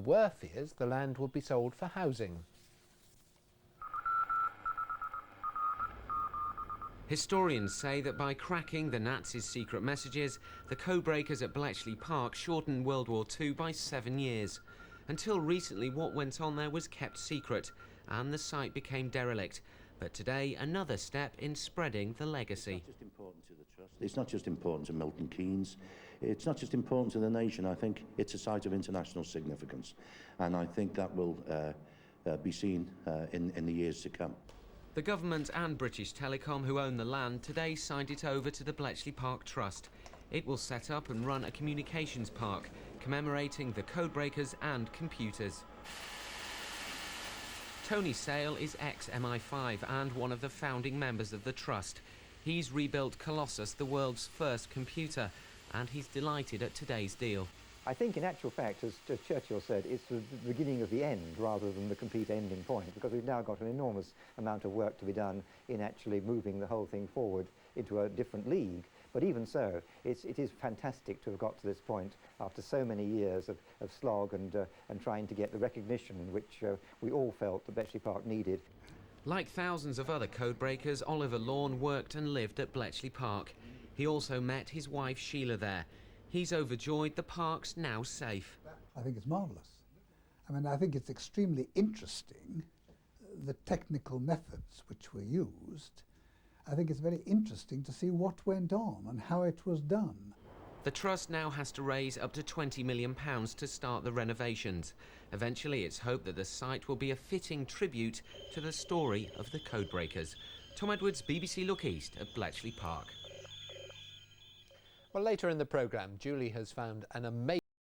There were fears the land would be sold for housing. Historians say that by cracking the Nazis' secret messages, the codebreakers at Bletchley Park shortened World War II by 7 years. Until recently, what went on there was kept secret, and the site became derelict. But today, another step in spreading the legacy. It's not just important to Milton Keynes, it's not just important to the nation. I think it's a site of international significance, and I think that will be seen in the years to come. The government and British Telecom, who own the land, today signed it over to the Bletchley Park Trust. It will set up and run a communications park, commemorating the codebreakers and computers. Tony Sale is ex-MI5 and one of the founding members of the trust. He's rebuilt Colossus, the world's first computer, and he's delighted at today's deal. I think in actual fact, as Churchill said, it's the beginning of the end rather than the complete ending point, because we've now got an enormous amount of work to be done in actually moving the whole thing forward into a different league. But even so, it is fantastic to have got to this point after so many years of slog and trying to get the recognition which we all felt that Bletchley Park needed. Like thousands of other codebreakers, Oliver Lorne worked and lived at Bletchley Park. He also met his wife Sheila there. He's overjoyed the park's now safe. I think it's marvellous. I mean, I think it's extremely interesting, the technical methods which were used. I think it's very interesting to see what went on and how it was done. The trust now has to raise up to £20 million to start the renovations. Eventually, it's hoped that the site will be a fitting tribute to the story of the codebreakers. Tom Edwards, BBC Look East at Bletchley Park. Well, later in the programme, Julie has found an amazing